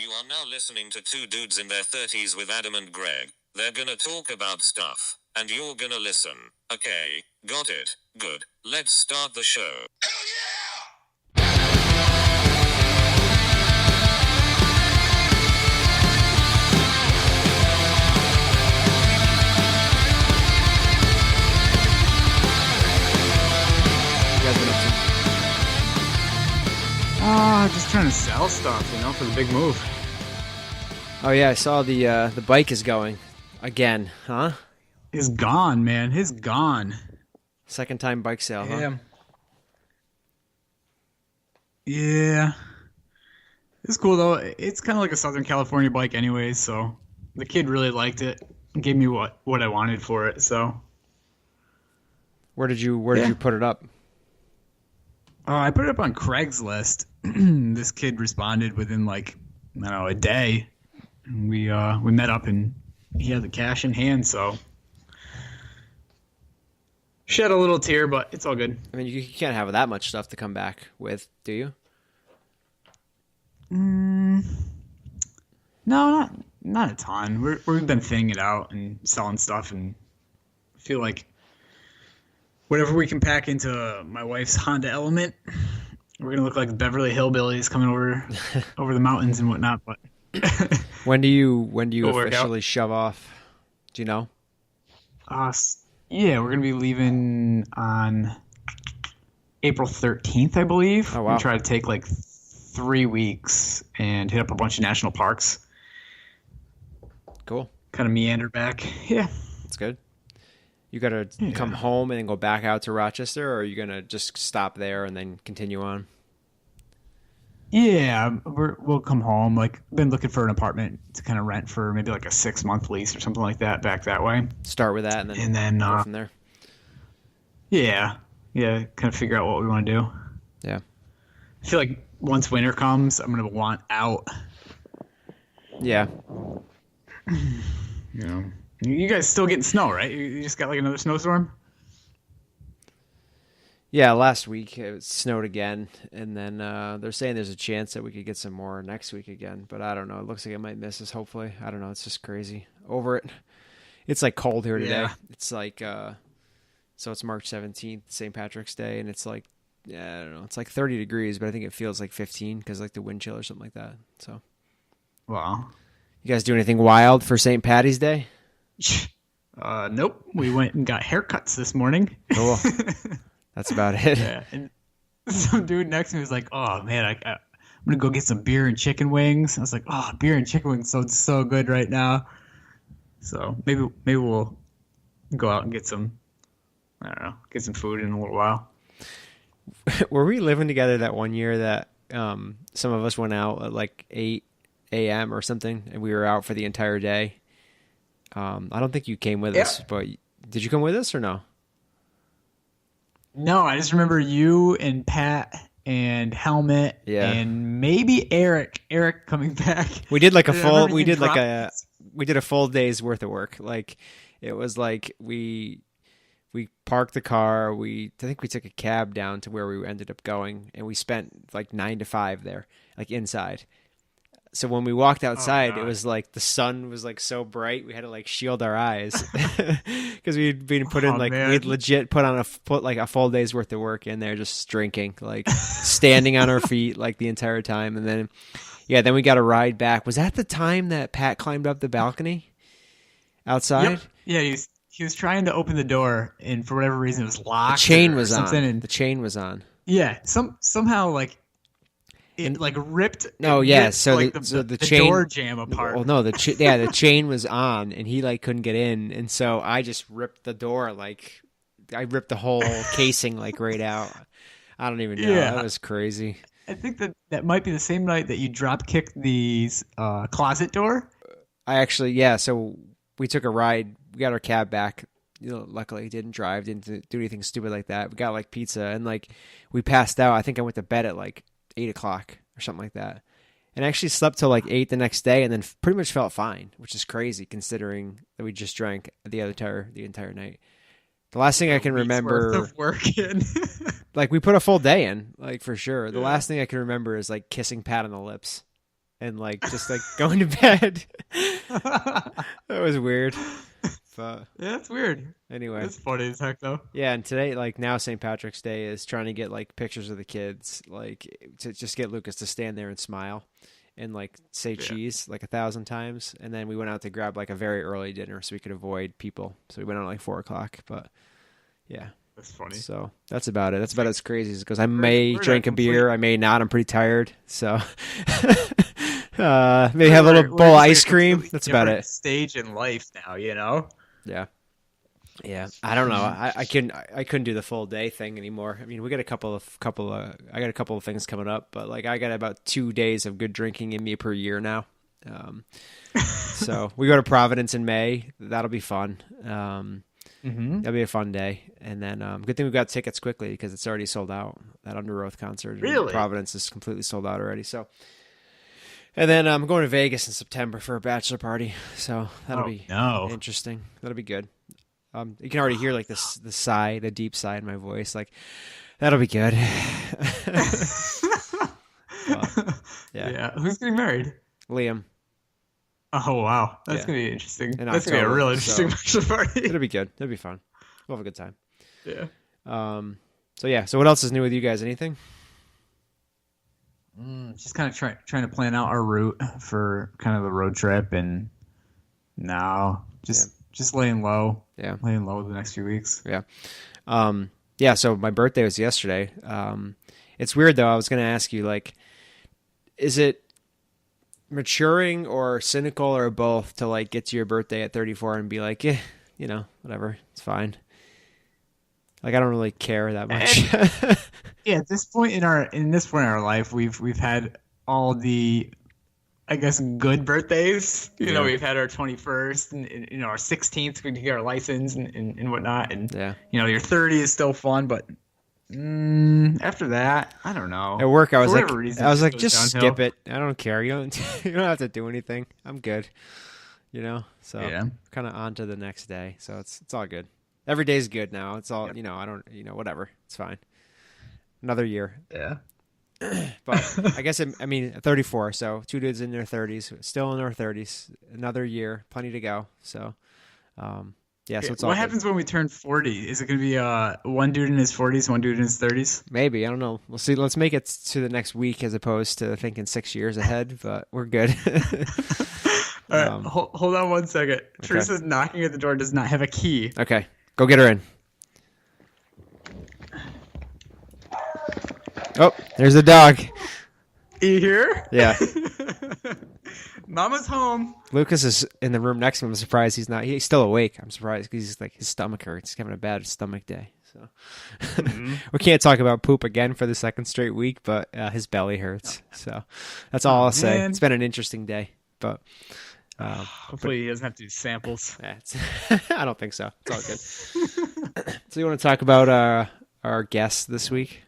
You are now listening to two dudes in their 30s with Adam and Greg. They're gonna talk about stuff, and you're gonna listen. Okay, got it. Good. Let's start the show. Hell yeah! Just trying to sell stuff, for the big move. Oh yeah, I saw the bike is going again, huh? He's gone, man. He's gone. Second time bike sale, huh? Yeah. Yeah. It's cool though. It's kind of like a Southern California bike anyways, so the kid really liked it. Gave me what I wanted for it, so. Where did you put it up? I put it up on Craigslist. This kid responded within a day. We met up and he had the cash in hand, so shed a little tear, but it's all good. I mean, you can't have that much stuff to come back with, do you? No, not a ton. We've been thinning it out and selling stuff, and I feel like whatever we can pack into my wife's Honda Element, we're gonna look like Beverly Hillbillies coming over the mountains and whatnot. But when do you officially shove off? Do you know? Yeah, we're gonna be leaving on April 13th, I believe. Oh wow! We try to take 3 weeks and hit up a bunch of national parks. Cool. Kind of meander back. Yeah, that's good. You got to come home and then go back out to Rochester, or are you going to just stop there and then continue on? Yeah, we'll come home. Been looking for an apartment to kind of rent for maybe a 6-month lease or something like that back that way. Start with that and then go from there. Yeah, kind of figure out what we want to do. Yeah. I feel like once winter comes, I'm going to want out. Yeah. You guys still getting snow, right? You just got another snowstorm? Yeah, last week it snowed again, and then they're saying there's a chance that we could get some more next week again, but I don't know. It looks like it might miss us, hopefully. I don't know. It's just crazy. Over it. It's cold here today. Yeah. It's so it's March 17th, St. Patrick's Day, and it's I don't know. It's 30 degrees, but I think it feels 15 because the wind chill or something like that. So. Wow. You guys do anything wild for St. Patty's Day? Nope. We went and got haircuts this morning. Cool. That's about it. Yeah. And some dude next to me was like, "Oh man, I'm gonna go get some beer and chicken wings." I was like, "Oh, beer and chicken wings sound so good right now." So maybe we'll go out and get some. I don't know, get some food in a little while. Were we living together that one year that some of us went out at 8 a.m. or something, and we were out for the entire day? I don't think you came with us, but did you come with us or no? No, I just remember you and Pat and Helmet and maybe Eric coming back. We did we did a full day's worth of work. It was we parked the car. I think we took a cab down to where we ended up going, and we spent 9 to 5 there, inside. So when we walked outside, it was the sun was so bright we had to shield our eyes because we'd been put in we'd legit put a full day's worth of work in there just drinking, standing on our feet the entire time, and then then we got a ride back. Was that the time that Pat climbed up the balcony outside? Yep. Yeah, he was trying to open the door, and for whatever reason it was locked. The chain was on. The chain was on. Yeah, somehow it ripped. No, yeah. So the chain, door jam apart. Well, no, the chain was on, and he couldn't get in, and so I just ripped the door. I ripped the whole casing right out. I don't even know. Yeah. That was crazy. I think that might be the same night that you drop kicked the closet door. I actually, So we took a ride. We got our cab back. Luckily, didn't drive, didn't do anything stupid like that. We got pizza, and we passed out. I think I went to bed at 8 o'clock or something like that, and I actually slept till 8 the next day, and then pretty much felt fine, which is crazy considering that we just drank the entire night. The last thing I can remember, worth of work in. we put a full day in, for sure. The last thing I can remember is kissing Pat on the lips and like just like going to bed. That was weird. But Yeah, that's weird. anyway, That's funny as heck, though. yeah, and today, like now, St. Patrick's Day is trying to get like pictures of the kids, like to just get Lucas to stand there and smile and like say cheese like 1,000 times. And then we went out to grab like a very early dinner so we could avoid people. So we went out at like 4:00. But yeah, That's funny. so that's about it. That's about as crazy as it goes. I may drink a beer, I may not. I'm pretty tired, so maybe have a little bowl of ice cream. That's about it. Stage in life now, you know. Yeah. Yeah, I don't know. I couldn't do the full day thing anymore. I mean, we got a couple of I got a couple of things coming up, but like I got about 2 days of good drinking in me per year now. So we go to Providence in May. That'll be fun. That'll be a fun day. And then good thing we got tickets quickly because it's already sold out. That Under Oath concert in Providence is completely sold out already. So, and then I'm going to Vegas in September for a bachelor party. So that'll be interesting. That'll be good. You can already hear like the sigh, the deep sigh in my voice. Like that'll be good. Yeah. Who's getting married? Liam. Oh wow, that's gonna be interesting. That's October, gonna be a real interesting bachelor party. It'll be good. It'll be fun. We'll have a good time. Yeah. So what else is new with you guys? Anything? Just kind of trying to plan out our route for kind of the road trip, and now just laying low. Yeah, laying low the next few weeks. Yeah. So my birthday was yesterday. It's weird though. I was gonna ask you, like, is it maturing or cynical or both to like get to your birthday at 34 and be like, yeah, you know, whatever, it's fine. Like I don't really care that much. Yeah, at this point in our life, we've had all the, I guess, good birthdays. You know, we've had our 21st and you know, our 16th, we get our license and whatnot. And you know, your 30 is still fun, but after that, I don't know. At work, I was like, just skip it. I don't care. You don't have to do anything. I'm good. You know, so kind of on to the next day. So it's all good. Every day's good now. It's all, you know, I don't, you know, whatever. It's fine. Another year. Yeah. But I guess, I mean, 34. So 2 dudes in their 30s, still in their 30s. Another year, plenty to go. So, so it's all what happens when we turn 40? Is it going to be one dude in his 40s, one dude in his 30s? Maybe. I don't know. We'll see. Let's make it to the next week as opposed to thinking 6 years ahead, but we're good. All right, hold on one second. Okay. Teresa's knocking at the door, does not have a key. Okay. Go get her in. Oh, there's the dog. You here? Yeah. Mama's home. Lucas is in the room next to him. I'm surprised he's not. He's still awake. I'm surprised because he's like his stomach hurts. He's having a bad stomach day. So we can't talk about poop again for the second straight week, but his belly hurts. So that's all I'll say. It's been an interesting day, but hopefully he doesn't have to do samples. I don't think so. It's all good. So you want to talk about our guests this week?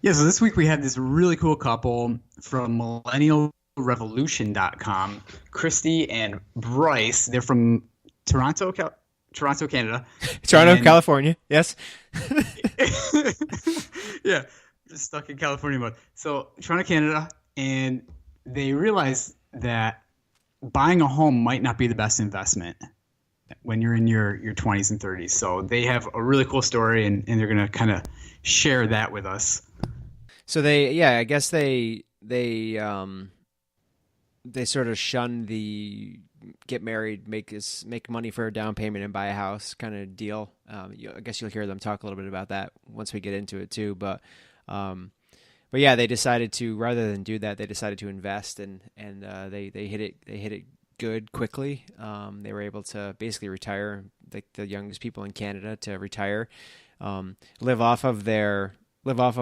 Yeah, so this week we had this really cool couple from Millennial-Revolution.com, Christy and Bryce. They're from Toronto, Canada. Toronto, California. Yes. Yeah, just stuck in California mode. So Toronto, Canada, and they realized that buying a home might not be the best investment when you're in your 20s and 30s. So they have a really cool story, and they're going to kind of share that with us. So I guess they sort of shun the get married, make money for a down payment and buy a house kind of deal. I guess you'll hear them talk a little bit about that once we get into it too. But yeah, they decided to, rather than do that, they decided to invest and they hit it good quickly. They were able to basically retire, like the youngest people in Canada to retire, live off of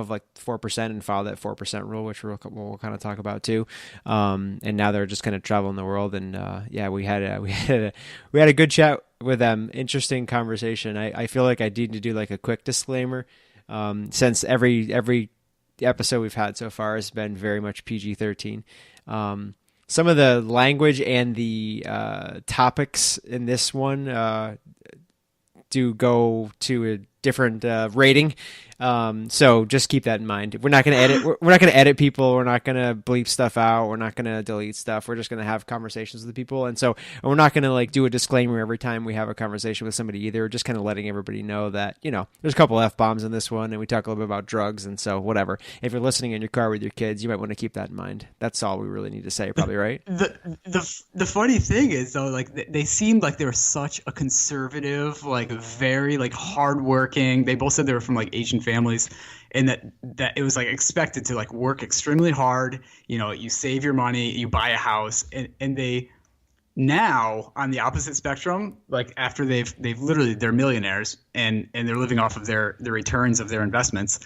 like 4% and follow that 4% rule, which we'll kind of talk about too. And now they're just kind of traveling the world. And we had a good chat with them. Interesting conversation. I feel like I need to do like a quick disclaimer, since every episode we've had so far has been very much PG-13. Some of the language and the topics in this one do go to a different rating. So just keep that in mind. We're not going to edit. We're not going to edit people. We're not going to bleep stuff out. We're not going to delete stuff. We're just going to have conversations with the people. And we're not going to like do a disclaimer every time we have a conversation with somebody either. We're just kind of letting everybody know that, there's a couple F-bombs in this one, and we talk a little bit about drugs. And so whatever. If you're listening in your car with your kids, you might want to keep that in mind. That's all we really need to say, probably, right? The funny thing is though, like they seemed like they were such a conservative, like very like hardworking. They both said they were from like Asian families, and that it was like expected to like work extremely hard. You save your money, you buy a house, and they now on the opposite spectrum, like after they've literally they're millionaires and they're living off of the returns of their investments.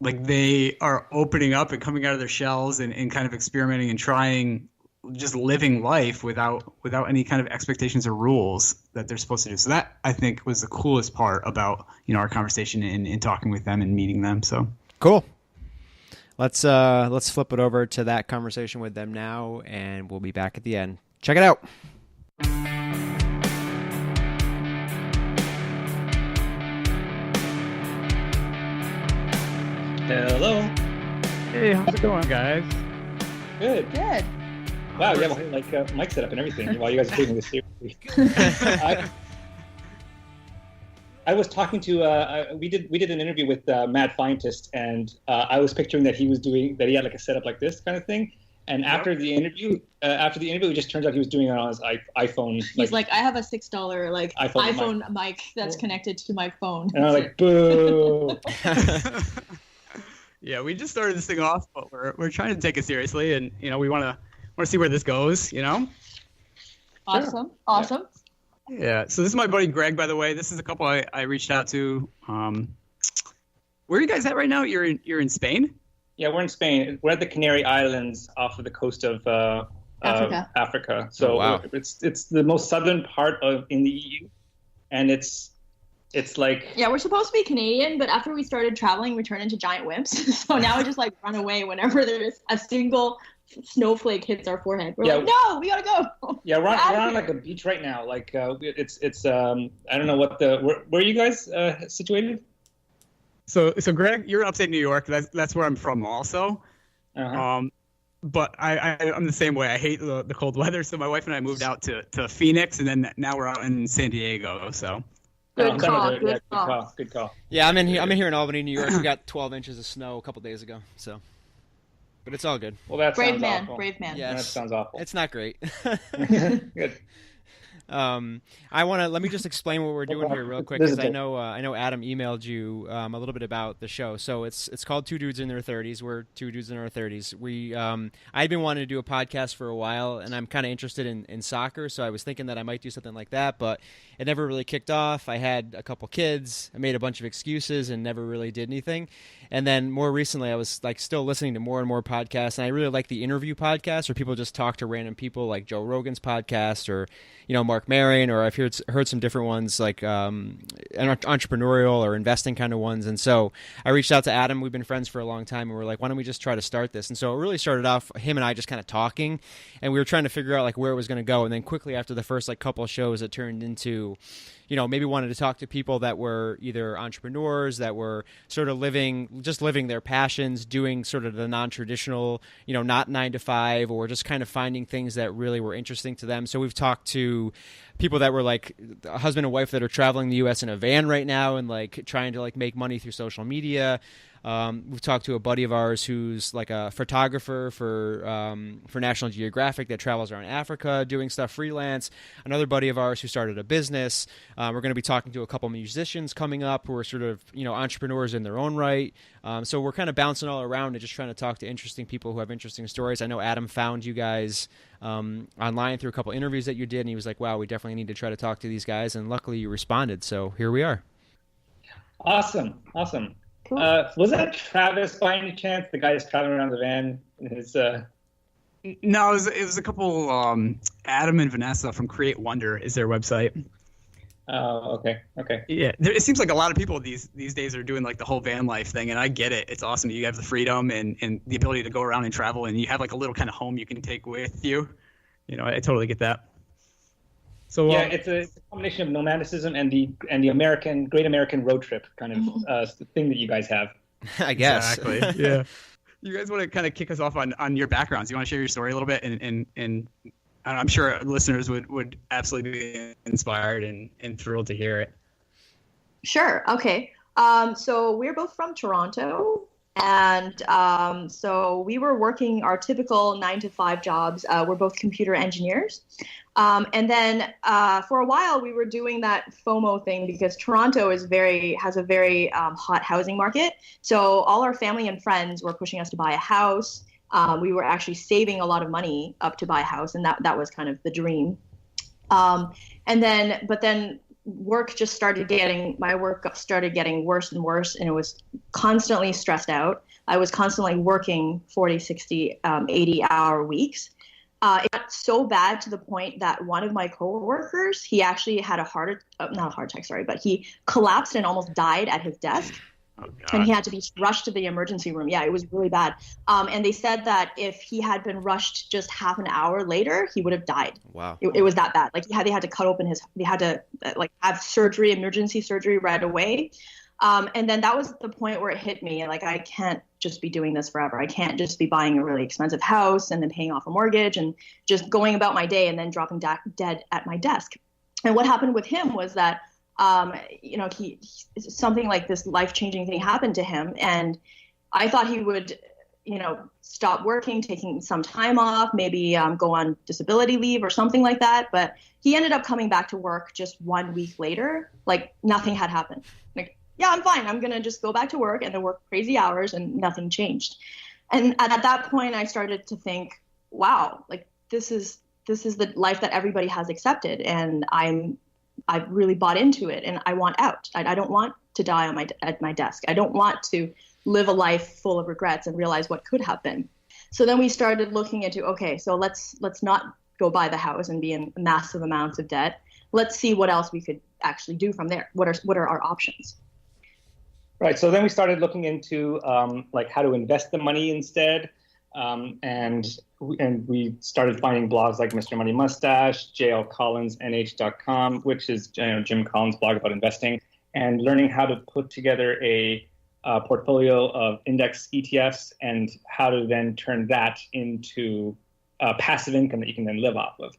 Like they are opening up and coming out of their shells and kind of experimenting and trying, just living life without any kind of expectations or rules that they're supposed to do. So that I think was the coolest part about our conversation and talking with them and meeting them. So cool. Let's flip it over to that conversation with them now, and we'll be back at the end. Check it out. Hello. hey, how's it going, guys? Good. Good. Wow, you have like mic set up and everything while you guys are taking this seriously. I was talking to we did an interview with Mad Scientist, and I was picturing that he had like a setup like this kind of thing. And after the interview, it just turns out he was doing it on his iPhone. He's like, I have a $6 like iPhone mic that's connected to my phone. And I'm like, boo. Yeah, we just started this thing off, but we're trying to take it seriously, and we want to see where this goes. Awesome. Sure. Awesome. Yeah. So this is my buddy Greg, by the way. This is a couple I reached out to. Where are you guys at right now? You're in Spain? Yeah, we're in Spain. We're at the Canary Islands off of the coast of Africa. So wow. It's the most southern part in the EU, and it's like, Yeah, we're supposed to be Canadian, but after we started traveling, we turned into giant wimps. So now we just like run away whenever there's a single snowflake hits our forehead. We're like, no, we gotta go. Yeah, we're on like a beach right now. Like it's I don't know where are you guys situated? So Greg, you're in upstate New York. That's where I'm from also. Uh-huh. But I'm the same way. I hate the cold weather. So my wife and I moved out to Phoenix, and then now we're out in San Diego. So. Good call. Good call. Yeah, I'm in here in Albany, New York. We got 12 inches of snow a couple days ago. So, but it's all good. Well, that Brave sounds man. awful. Brave man. Yeah, That sounds awful. It's not great. Good. Let me just explain what we're doing here real quick, because I know Adam emailed you a little bit about the show. So it's called Two Dudes in Their 30s. We're two dudes in our 30s. I'd been wanting to do a podcast for a while, and I'm kind of interested in soccer, so I was thinking that I might do something like that, but it never really kicked off. I had a couple kids. I made a bunch of excuses and never really did anything. And then more recently, I was like still listening to more and more podcasts, and I really like the interview podcasts where people just talk to random people, like Joe Rogan's podcast, or Mark Maron, or I've heard some different ones like entrepreneurial or investing kind of ones. And so I reached out to Adam. We've been friends for a long time, and we're like, why don't we just try to start this? And so it really started off him and I just kind of talking, and we were trying to figure out like where it was going to go. And then quickly after the first like couple of shows, it turned into, maybe wanted to talk to people that were either entrepreneurs that were sort of living their passions, doing sort of the non-traditional, not 9 to 5, or just kind of finding things that really were interesting to them. So we've talked to people that were like a husband and wife that are traveling the U.S. in a van right now and like trying to like make money through social media. We've talked to a buddy of ours who's like a photographer for National Geographic that travels around Africa doing stuff freelance. Another buddy of ours who started a business. We're going to be talking to a couple musicians coming up who are sort of entrepreneurs in their own right. So we're kind of bouncing all around and just trying to talk to interesting people who have interesting stories. I know Adam found you guys online through a couple interviews that you did, and he was like, wow, we definitely need to try to talk to these guys, and luckily you responded, so here we are. Awesome. Cool. Was that Travis by any chance? The guy who's traveling around the van in his No, it was a couple. Adam and Vanessa from Create Wonder is their website. Oh, okay. Yeah, it seems like a lot of people these days are doing like the whole van life thing, and I get it. It's awesome. You have the freedom and the ability to go around and travel, and you have like a little kind of home you can take with you. I totally get that. So yeah, it's a combination of nomadicism and the Great American road trip kind of thing that you guys have. I guess. Exactly. Yeah. You guys want to kind of kick us off on your backgrounds? You want to share your story a little bit, and I'm sure listeners would absolutely be inspired and thrilled to hear it. Sure. Okay. So we're both from Toronto, and so we were working our typical 9-to-5 jobs. We're both computer engineers. And then for a while we were doing that FOMO thing because Toronto has a very hot housing market. So all our family and friends were pushing us to buy a house. We were actually saving a lot of money up to buy a house, and that was kind of the dream. But then my work started getting worse and worse, and it was constantly stressed out. I was constantly working 40, 60, 80-hour weeks. It got so bad to the point that one of my coworkers, he actually had but he collapsed and almost died at his desk. Oh, God. And he had to be rushed to the emergency room. Yeah, it was really bad. And they said that if he had been rushed just half an hour later, he would have died. Wow. It was that bad. Like they had to cut open they had to have emergency surgery right away. And then that was the point where it hit me. Like, I can't just be doing this forever. I can't just be buying a really expensive house and then paying off a mortgage and just going about my day and then dropping dead at my desk. And what happened with him was that, he something like this life-changing thing happened to him. And I thought he would, stop working, taking some time off, maybe go on disability leave or something like that. But he ended up coming back to work just 1 week later, like nothing had happened. Like, yeah, I'm fine. I'm going to just go back to work and then work crazy hours and nothing changed. And at that point, I started to think, wow, like this is the life that everybody has accepted. And I've really bought into it and I want out. I don't want to die at my desk. I don't want to live a life full of regrets and realize what could have been. So then we started looking into, okay, so let's not go buy the house and be in massive amounts of debt. Let's see what else we could actually do from there. What are our options? Right. So then we started looking into how to invest the money instead. And we started finding blogs like Mr. Money Mustache, JL Collins, NH.com, which is Jim Collins' blog about investing, and learning how to put together a portfolio of index ETFs and how to then turn that into passive income that you can then live off of.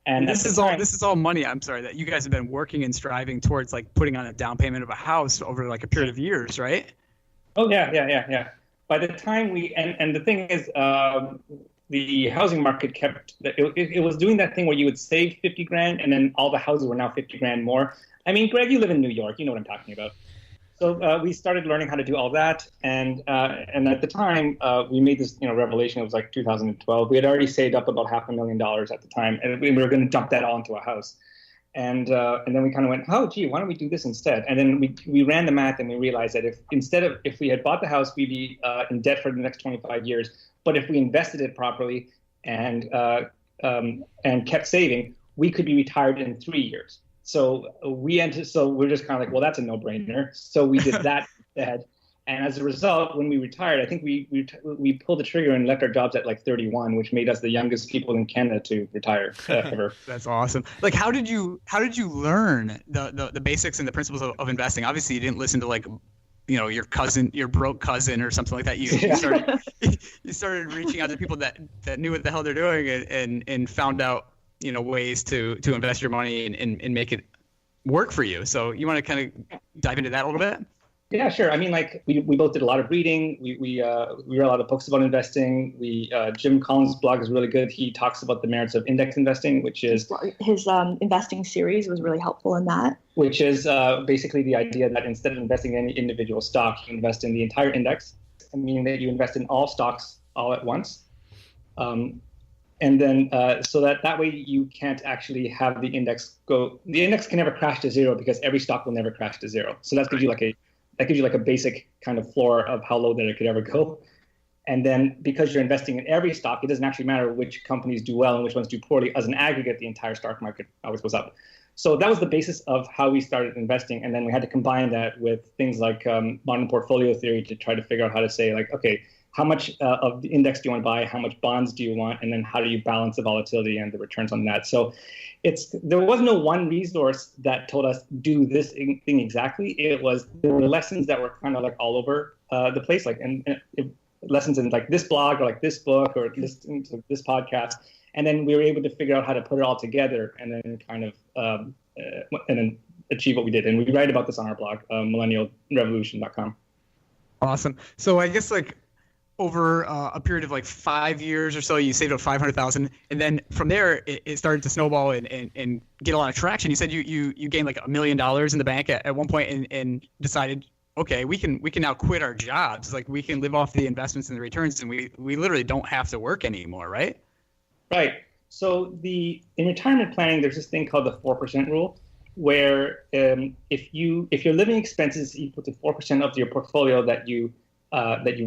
And this is all money. I'm sorry that you guys have been working and striving towards like putting on a down payment of a house over like a period of years, right? Oh yeah. By the time and the thing is, the housing market it was doing that thing where you would save 50 grand and then all the houses were now 50 grand more. I mean, Greg, you live in New York, you know what I'm talking about. So we started learning how to do all that, and at the time we made this revelation. It was like 2012. We had already saved up about $500,000 at the time, and we were going to dump that all into a house. And then we kind of went, oh, gee, why don't we do this instead? And then we ran the math and we realized that if we had bought the house, we'd be in debt for the next 25 years. But if we invested it properly and kept saving, we could be retired in 3 years. So we're just kind of like, well, that's a no-brainer. So we did that instead. And as a result, when we retired, I think we pulled the trigger and left our jobs at like 31, which made us the youngest people in Canada to retire ever. That's awesome. Like, how did you learn the basics and the principles of investing? Obviously, you didn't listen to like, your broke cousin or something like that. You started reaching out to people that knew what the hell they're doing and found out ways to invest your money and make it work for you. So you want to kind of dive into that a little bit? Yeah, sure. I mean, like we both did a lot of reading. We read a lot of books about investing. Jim Collins' blog is really good. He talks about the merits of index investing, which is his investing series was really helpful in that. Which is basically the idea that instead of investing in any individual stock, you invest in the entire index, meaning that you invest in all stocks all at once. And then so that way you can't actually have the index go. The index can never crash to zero because every stock will never crash to zero. So that gives you like a basic kind of floor of how low that it could ever go. And then because you're investing in every stock, it doesn't actually matter which companies do well and which ones do poorly. As an aggregate, the entire stock market always goes up. So that was the basis of how we started investing. And then we had to combine that with things like modern portfolio theory to try to figure out how to say, like, okay, how much of the index do you want to buy, how much bonds do you want, and then how do you balance the volatility and the returns on that. So there was no one resource that told us do this thing exactly. There were lessons that were kind of like all over the place, like lessons in like this blog or like this book or listening to this podcast. And then we were able to figure out how to put it all together and then kind of and then achieve what we did. And we write about this on our blog, Millennial-Revolution.com. Awesome. So I guess like over a period of like 5 years or so, you saved up $500,000, and then from there it started to snowball and get a lot of traction. You said you gained like $1 million in the bank at one point and decided, okay, we can now quit our jobs. Like we can live off the investments and the returns, and we literally don't have to work anymore, right? Right. So in retirement planning, there's this thing called the 4% rule, where if your living expenses equal to 4% of your portfolio that you've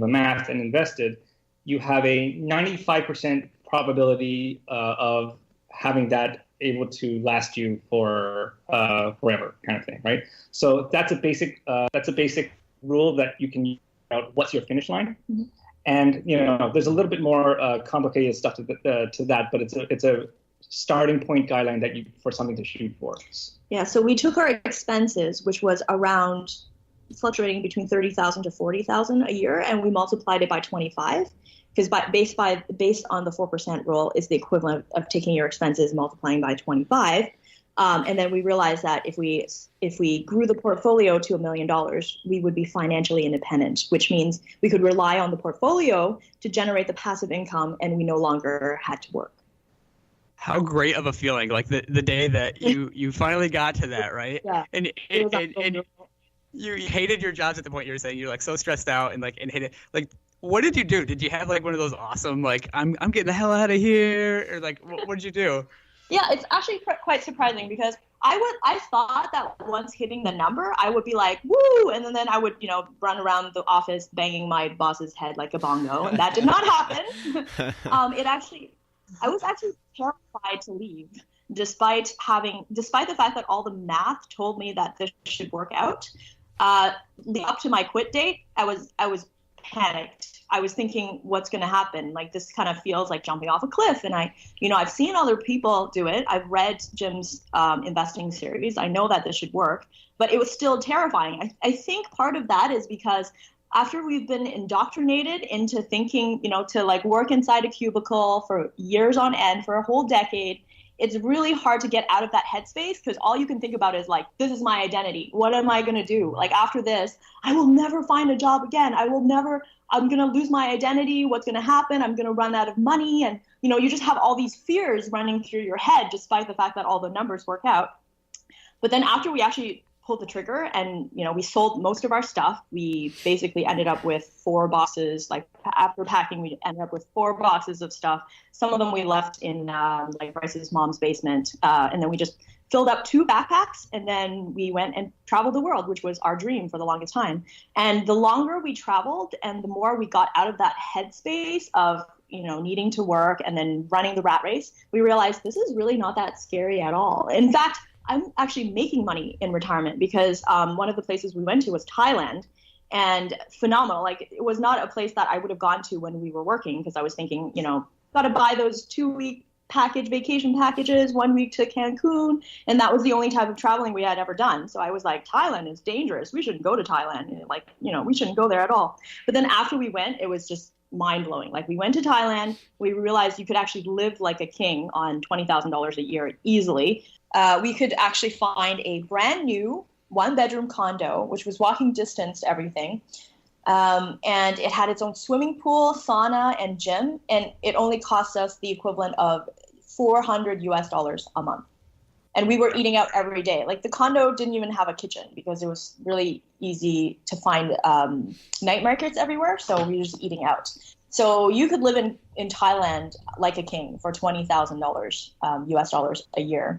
amassed and invested, you have a 95% probability of having that able to last you for forever, kind of thing, right? So that's a basic rule that you can use out what's your finish line. Mm-hmm. And there's a little bit more complicated stuff to that, but it's a starting point guideline for something to shoot for. Yeah. So we took our expenses, which was around fluctuating between $30,000 to $40,000 a year, and we multiplied it by 25, because based on the 4% rule is the equivalent of taking your expenses multiplying by 25. And then we realized that if we grew the portfolio to $1 million, we would be financially independent, which means we could rely on the portfolio to generate the passive income, and we no longer had to work. How great of a feeling! Like the day that you finally got to that, right? Yeah. And you hated your jobs at the point you were saying you're like so stressed out and hated. Like, what did you do? Did you have like one of those awesome like I'm getting the hell out of here, or like what did you do? Yeah, it's actually quite surprising, because I thought that once hitting the number, I would be like, woo, and then I would, run around the office banging my boss's head like a bongo, and that did not happen. I was actually terrified to leave, despite the fact that all the math told me that this should work out. Up to my quit date, I was panicked. I was thinking, what's going to happen? Like, this kind of feels like jumping off a cliff. And I've seen other people do it. I've read Jim's investing series. I know that this should work, but it was still terrifying. I think part of that is because after we've been indoctrinated into thinking, to like work inside a cubicle for years on end for a whole decade, it's really hard to get out of that headspace, because all you can think about is like, this is my identity. What am I going to do? Like, after this, I will never find a job again. I'm going to lose my identity. What's going to happen? I'm going to run out of money. And, you just have all these fears running through your head, despite the fact that all the numbers work out. But then after we actually pulled the trigger and, we sold most of our stuff, we basically ended up with 4 boxes. Like, after packing, we ended up with 4 boxes of stuff. Some of them we left in like Bryce's mom's basement. And then we just filled up 2 backpacks, and then we went and traveled the world, which was our dream for the longest time. And the longer we traveled and the more we got out of that headspace of, needing to work and then running the rat race, we realized this is really not that scary at all. In fact, I'm actually making money in retirement, because one of the places we went to was Thailand, and phenomenal. Like, it was not a place that I would have gone to when we were working, because I was thinking, got to buy those 2-week vacation packages, 1 week to Cancun. And that was the only type of traveling we had ever done. So I was like, Thailand is dangerous. We shouldn't go to Thailand. Like, we shouldn't go there at all. But then after we went, it was just mind blowing. Like, we went to Thailand, we realized you could actually live like a king on $20,000 a year easily. We could actually find a brand new 1-bedroom condo, which was walking distance to everything. And it had its own swimming pool, sauna, and gym. And it only cost us the equivalent of $400 a month. And we were eating out every day. Like, the condo didn't even have a kitchen, because it was really easy to find night markets everywhere. So we were just eating out. So you could live in Thailand like a king for $20,000 US dollars a year.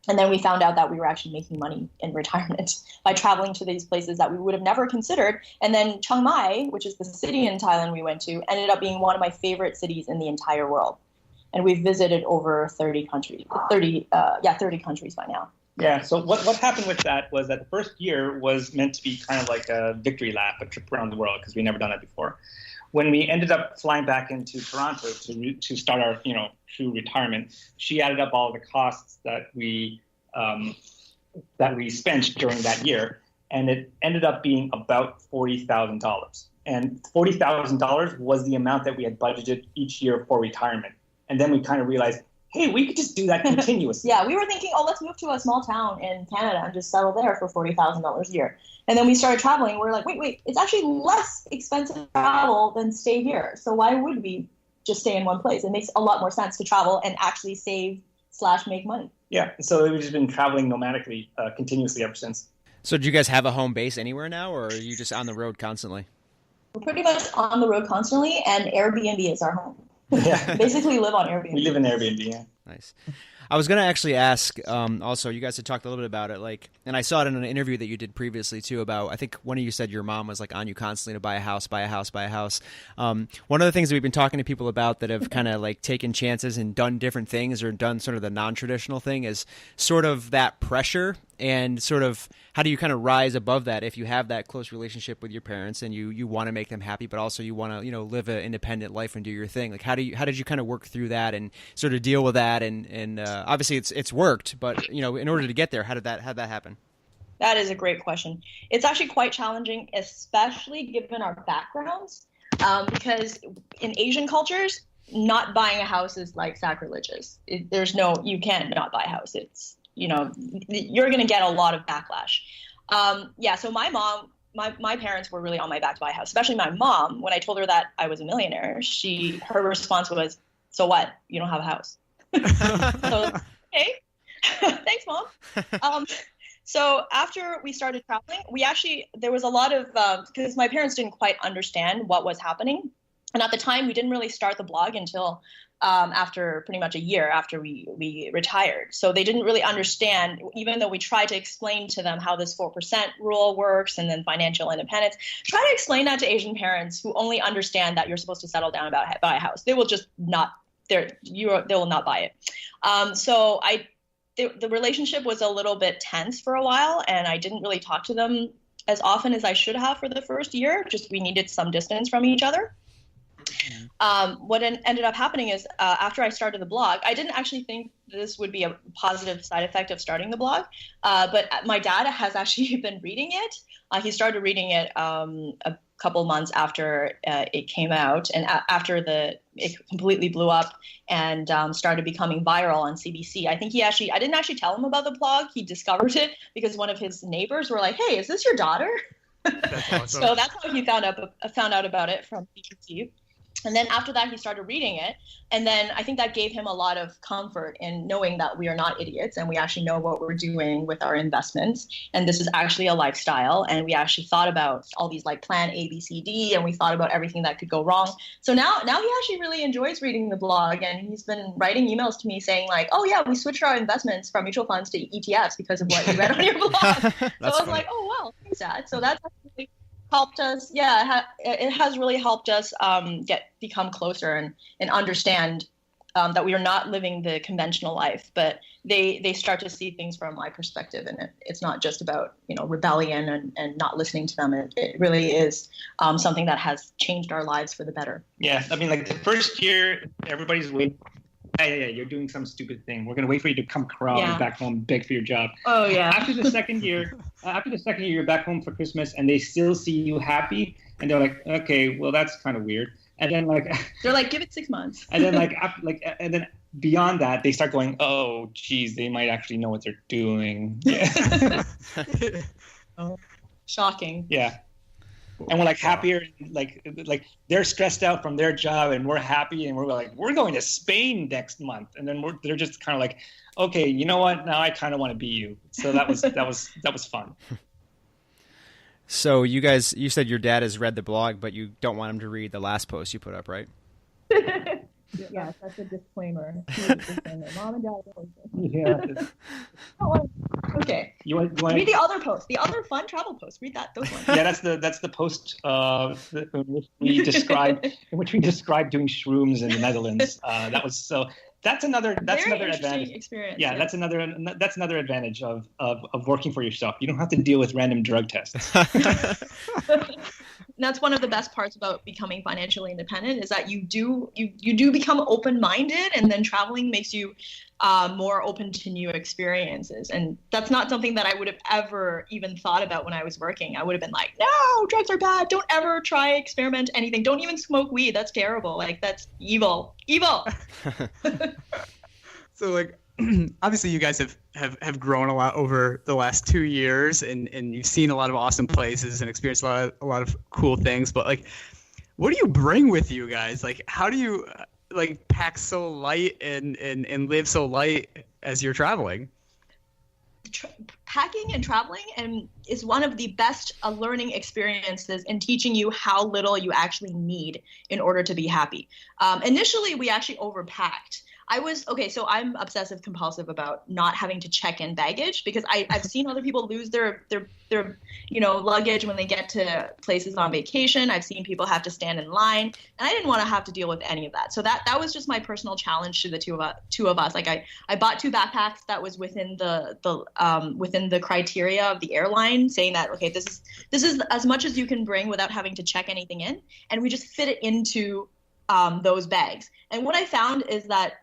And then we found out that we were actually making money in retirement by traveling to these places that we would have never considered. And then Chiang Mai, which is the city in Thailand we went to, ended up being one of my favorite cities in the entire world. And we've visited over 30 countries by now. Yeah. So what happened with that was that the first year was meant to be kind of like a victory lap, a trip around the world, because we never done that before. when we ended up flying back into Toronto to start our true retirement, she added up all the costs that we spent during that year, and it ended up being about $40,000. And $40,000 was the amount that we had budgeted each year for retirement. And then we kind of realized, hey, we could just do that continuously. Yeah, we were thinking, let's move to a small town in Canada and just settle there for $40,000 a year. And then we started traveling. We're like, wait, it's actually less expensive to travel than stay here. So why would we just stay in one place? It makes a lot more sense to travel and actually save/make money. Yeah, so we've just been traveling nomadically continuously ever since. So do you guys have a home base anywhere now, or are you just on the road constantly? We're pretty much on the road constantly, and Airbnb is our home. Yeah. Basically live on Airbnb. We live in Airbnb, yeah. Nice. I was going to actually ask, also, you guys had talked a little bit about it, and I saw it in an interview that you did previously, too, about, I think one of you said your mom was, on you constantly to buy a house. One of the things that we've been talking to people about that have kind of, taken chances and done different things or done sort of the non-traditional thing is sort of that pressure and sort of how do you kind of rise above that if you have that close relationship with your parents and you want to make them happy, but also you want to, live an independent life and do your thing. How did you kind of work through that and sort of deal with that? And obviously it's worked, but, in order to get there, how'd that happen? That is a great question. It's actually quite challenging, especially given our backgrounds, because in Asian cultures, not buying a house is sacrilegious. You can't not buy a house. It's, you're going to get a lot of backlash. So my mom, my parents were really on my back to buy a house, especially my mom. When I told her that I was a millionaire, her response was, "So what? You don't have a house." So, okay, thanks, Mom. So after we started traveling, there was a lot of, because my parents didn't quite understand what was happening. And at the time, we didn't really start the blog until after pretty much a year after we retired. So they didn't really understand, even though we tried to explain to them how this 4% rule works and then financial independence. Try to explain that to Asian parents who only understand that you're supposed to settle down and buy a house. They will just not, they will not buy it. So the relationship was a little bit tense for a while, and I didn't really talk to them as often as I should have for the first year. Just we needed some distance from each other. What ended up happening is after I started the blog, I didn't actually think this would be a positive side effect of starting the blog, but my dad has actually been reading it. He started reading it a couple months after it came out, and after it completely blew up and started becoming viral on CBC. I didn't actually tell him about the blog. He discovered it because one of his neighbors were like, "Hey, is this your daughter?" That's awesome. So that's how he found out about it, from CBC. And then after that, he started reading it. And then I think that gave him a lot of comfort in knowing that we are not idiots and we actually know what we're doing with our investments. And this is actually a lifestyle. And we actually thought about all these plan A, B, C, D, and we thought about everything that could go wrong. So now he actually really enjoys reading the blog. And he's been writing emails to me saying oh yeah, we switched our investments from mutual funds to ETFs because of what you read on your blog. So I was like, oh, wow, thanks, Dad. So that's actually helped us. Yeah, it has really helped us become closer and understand that we are not living the conventional life, but they start to see things from my perspective, and it's not just about rebellion and not listening to them. It really is something that has changed our lives for the better. Yeah, I mean, the first year, everybody's waiting. Yeah, you're doing some stupid thing. We're gonna wait for you to come crawling back home, beg for your job. Oh yeah. After the second year, you're back home for Christmas, and they still see you happy, and they're like, okay, well that's kind of weird. And then they're like, give it 6 months. And then and then beyond that, they start going, oh, geez, they might actually know what they're doing. Yeah. Shocking. Yeah. And we're happier, they're stressed out from their job, and we're happy, and we're we're going to Spain next month, and then they're just kind of okay, you know what? Now I kind of want to be you. So that was fun. So you said your dad has read the blog, but you don't want him to read the last post you put up, right? Yes, that's a disclaimer. Mom and Dad. Yeah. Okay. You want read the other post, the other fun travel post. Read those ones. Yeah, that's the post in which we described doing shrooms in the Netherlands. That's another advantage. Experience. Yeah, that's another advantage of working for yourself. You don't have to deal with random drug tests. that's one of the best parts about becoming financially independent, is that you do become open-minded, and then traveling makes you more open to new experiences. And that's not something that I would have ever even thought about when I was working. I would have been like, no, drugs are bad. Don't ever try experiment anything. Don't even smoke weed. That's terrible. Like, that's evil. So like, obviously you guys have grown a lot over the last 2 years, and you've seen a lot of awesome places and experienced a lot of cool things. But like, what do you bring with you guys? Like, how do you like pack so light and live so light as you're traveling? Packing and traveling is one of the best learning experiences in teaching you how little you actually need in order to be happy. Initially, we actually overpacked. So I'm obsessive compulsive about not having to check in baggage, because I've seen other people lose their luggage when they get to places on vacation. I've seen people have to stand in line, and I didn't want to have to deal with any of that. So that was just my personal challenge to the two of us. Like I bought 2 backpacks that was within the criteria of the airline, saying that, okay, this is as much as you can bring without having to check anything in, and we just fit it into those bags. And what I found is that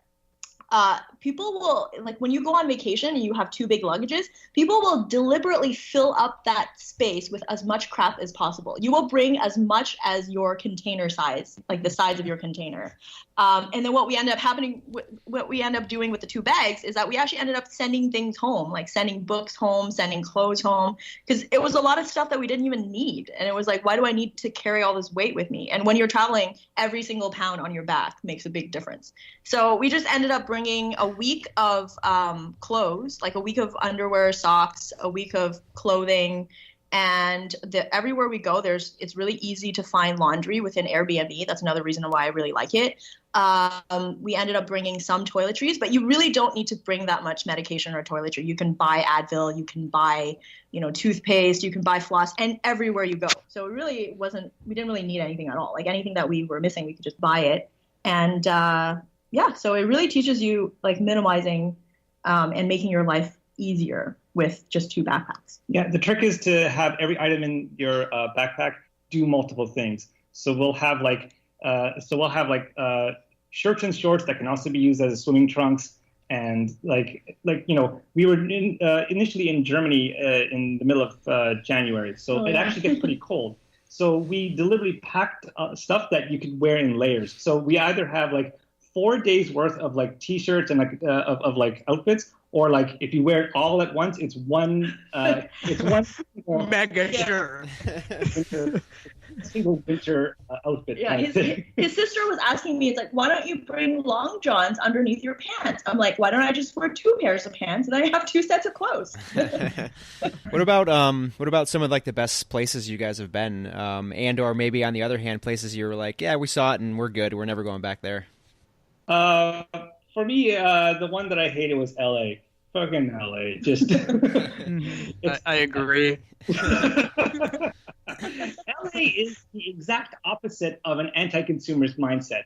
people will, like, when you go on vacation and you have 2 big luggages, people will deliberately fill up that space with as much crap as possible. You will bring as much as your container size, like the size of your container. And then what we end up doing with the 2 bags is that we actually ended up sending things home, like sending books home, sending clothes home, because it was a lot of stuff that we didn't even need. And it was like, why do I need to carry all this weight with me? And when you're traveling, every single pound on your back makes a big difference. So we just ended up bringing a week of clothes, like a week of underwear, socks, a week of clothing. And everywhere we go, it's really easy to find laundry within Airbnb. That's another reason why I really like it. We ended up bringing some toiletries, but you really don't need to bring that much medication or toiletry. You can buy Advil, you can buy, toothpaste, you can buy floss, and everywhere you go. So we didn't really need anything at all. Like, anything that we were missing, we could just buy it. And so it really teaches you, like, minimizing and making your life easier with just 2 backpacks. Yeah, the trick is to have every item in your backpack do multiple things. So we'll have shirts and shorts that can also be used as swimming trunks, and we were initially in Germany in the middle of January, so it actually gets pretty cold. So we deliberately packed stuff that you could wear in layers. So we either have like 4 days worth of like t-shirts and like of like outfits, or like if you wear it all at once, it's one mega shirt. Single winter outfit. Yeah, his sister was asking me, it's like, why don't you bring long johns underneath your pants? I'm like, why don't I just wear 2 pairs of pants and then I have 2 sets of clothes? What about some of like the best places you guys have been, and or maybe on the other hand, places you were like, yeah, we saw it and we're good, we're never going back there? For me, the one that I hated was LA. Fucking LA. Just I agree. LA is the exact opposite of an anti-consumerist mindset.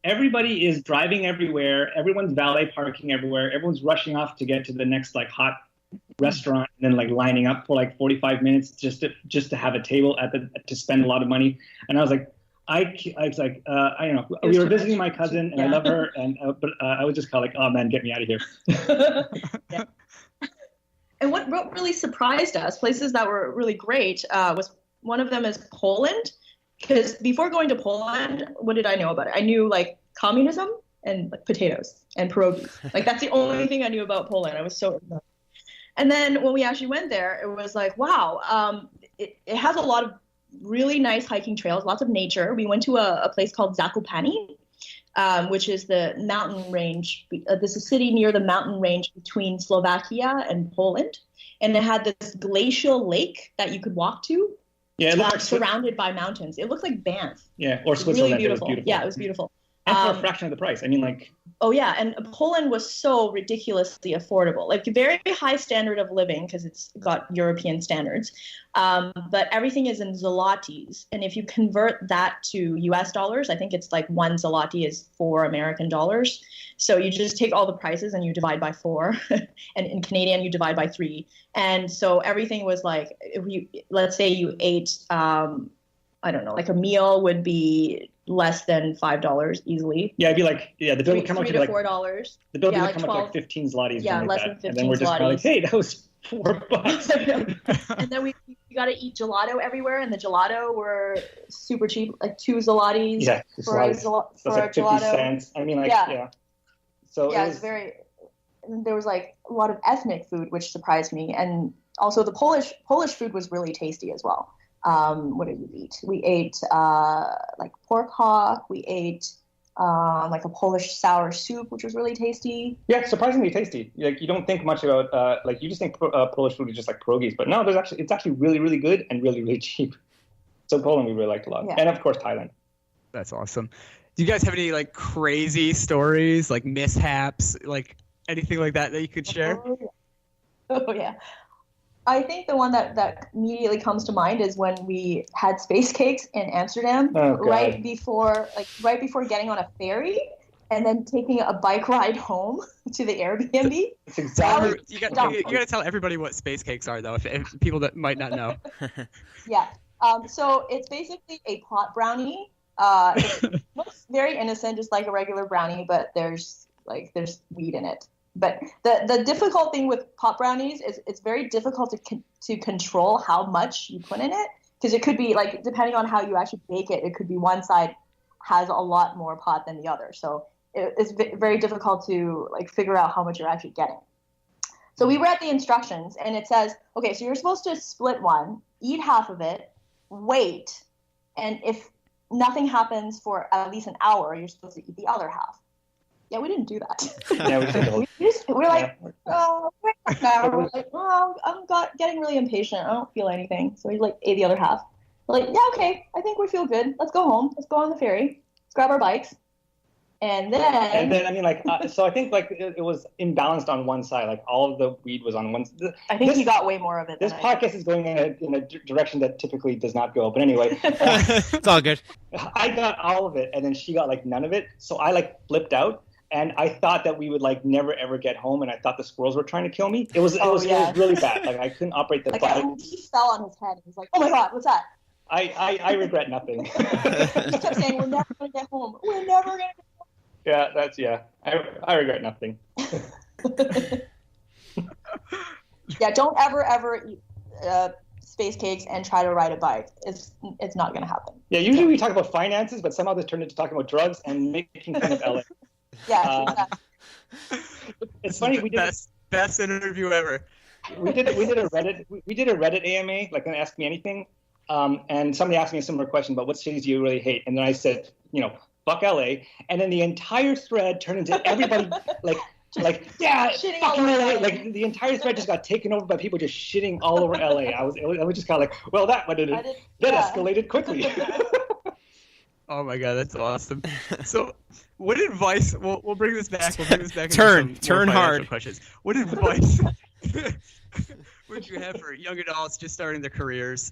Everybody is driving everywhere. Everyone's valet parking everywhere. Everyone's rushing off to get to the next like hot restaurant, and then like lining up for like 45 minutes just to have a table to spend a lot of money. And I was like, I don't know. We were visiting my cousin, and I love her, and but I was just kind of like, oh man, get me out of here. Yeah. And what really surprised us, places that were really great, was one of them is Poland. Because before going to Poland, what did I know about it? I knew like communism and like potatoes and pierogies. Like, that's the only thing I knew about Poland. I was so ignorant. And then when we actually went there, it was like, wow, it has a lot of really nice hiking trails, lots of nature. We went to a place called Zakopane, which is the mountain range. This is a city near the mountain range between Slovakia and Poland. And it had this glacial lake that you could walk to. Yeah, it looked like surrounded by mountains. It looked like Banff. Yeah, or Switzerland. Really beautiful. It was beautiful. Yeah, it was beautiful. And for a fraction of the price. I mean, like... Oh, yeah. And Poland was so ridiculously affordable. Like, very high standard of living because it's got European standards. But everything is in zlotys. And if you convert that to US dollars, I think it's like 1 zloty is 4 American dollars. So you just take all the prices and you divide by 4. And in Canadian, you divide by 3. And so everything was like, let's say you ate I don't know, like a meal would be less than $5 easily. Yeah, it'd be like, the bill would come out to be like $4. the bill would like come out to like 15 zlotys. Yeah, like less that. than 15 And then we're just kind of like, hey, that was $4. And then we got to eat gelato everywhere, and the gelato were super cheap, like 2 zlotys. Yeah, for a that's like 50 gelato. cents. I mean, like, So yeah, it's very. There was like a lot of ethnic food, which surprised me, and also the Polish food was really tasty as well. What did we eat? We ate like pork hock. We ate like a Polish sour soup, which was really tasty. Yeah, surprisingly tasty. Like you don't think much about like you just think Polish food is just like pierogies, but no, it's actually really really good and really really cheap. So Poland we really liked a lot, and of course Thailand. That's awesome. Do you guys have any like crazy stories, like mishaps, like anything like that you could share? Oh yeah. I think the one that immediately comes to mind is when we had space cakes in Amsterdam right before getting on a ferry and then taking a bike ride home to the Airbnb. It's exactly. You got to tell everybody what space cakes are, though, if people that might not know. Yeah. So it's basically a pot brownie. It looks very innocent, just like a regular brownie, but there's weed in it. But the difficult thing with pot brownies is it's very difficult to control how much you put in it, because it could be like, depending on how you actually bake it, it could be one side has a lot more pot than the other. So it's very difficult to like figure out how much you're actually getting. So we read the instructions and it says, okay, so you're supposed to split one, eat half of it, wait, and if nothing happens for at least an hour, you're supposed to eat the other half. Yeah, we didn't do that. Yeah, we didn't. We're like, oh, wait an hour. We're like, oh, I'm getting really impatient. I don't feel anything. So we like ate the other half. We're like, yeah, okay, I think we feel good. Let's go home. Let's go on the ferry. Let's grab our bikes. And then I mean, like, so I think like it was imbalanced on one side. Like all of the weed was on one. I think you got way more of it. This podcast is going in a direction that typically does not go. But anyway, it's all good. I got all of it, and then she got like none of it. So I like flipped out. And I thought that we would like never ever get home, and I thought the skeros were trying to kill me. It was really bad. Like I couldn't operate the bike. He fell on his head. He was like, "Oh my god, what's that?" I regret nothing. He kept saying, "We're never gonna get home. We're never gonna get home." Yeah, I regret nothing. Yeah, don't ever eat space cakes and try to ride a bike. It's not gonna happen. Yeah, usually we talk about finances, but somehow this turned into talking about drugs and making fun of LA. Yeah, exactly. It's funny. We did best interview ever. We did a Reddit AMA, like an Ask Me Anything, and somebody asked me a similar question about what cities do you really hate, and then I said, fuck LA, and then the entire thread turned into everybody like yeah, shitting fucking all over LA. LA. Like the entire thread just got taken over by people just shitting all over LA. I was just kind of like, well, that escalated quickly. Oh my god, that's awesome. So, what advice? We'll bring this back. Turn hard. Questions. What advice would you have for young adults just starting their careers,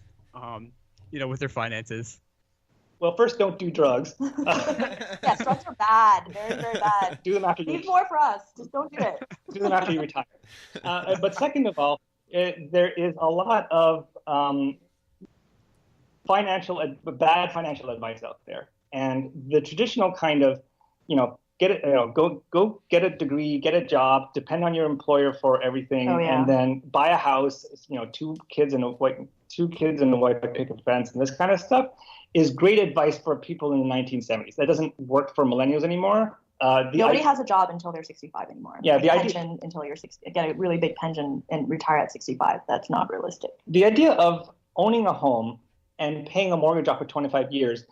with their finances? Well, first, don't do drugs. Yes, drugs are bad. Very, very bad. Do them after you. Leave more for us. Just don't do it. Do them after you retire. But second of all, there is a lot of bad financial advice out there, and the traditional kind of, go get a degree, get a job, depend on your employer for everything, and then buy a house. Two kids and a white picket fence, and this kind of stuff is great advice for people in the 1970s. That doesn't work for millennials anymore. Nobody has a job until they're 65 anymore. Yeah, the pension until you're 60. Get a really big pension and retire at 65. That's not realistic. The idea of owning a home and paying a mortgage off for 25 years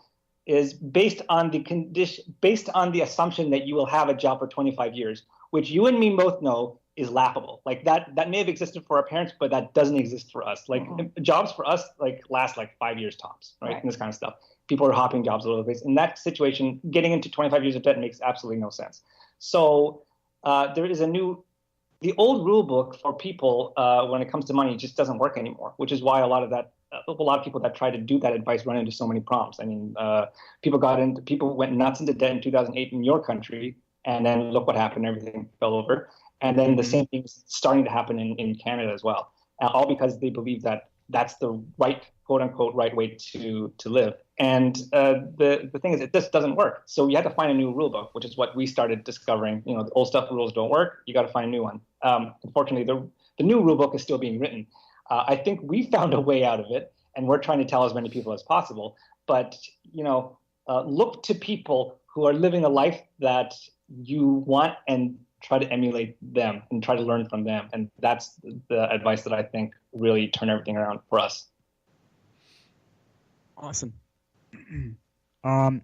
is based on the assumption that you will have a job for 25 years, which you and me both know is laughable. Like that may have existed for our parents, but that doesn't exist for us. Like jobs for us last 5 years tops, right? And this kind of stuff. People are hopping jobs all over the place. In that situation, getting into 25 years of debt makes absolutely no sense. So there is the old rule book for people when it comes to money just doesn't work anymore, which is why a lot of people that try to do that advice run into so many problems. I mean, people went nuts into debt in 2008 in your country, and then look what happened. Everything fell over. And then the same thing is starting to happen in Canada as well, all because they believe that that's the right, quote unquote, right way to live. And the thing is, it just doesn't work. So you had to find a new rule book, which is what we started discovering. The old stuff rules don't work. You got to find a new one. Unfortunately, the new rule book is still being written. I think we found a way out of it, and we're trying to tell as many people as possible. But look to people who are living a life that you want and try to emulate them and try to learn from them. And that's the advice that I think really turned everything around for us. Awesome. Let's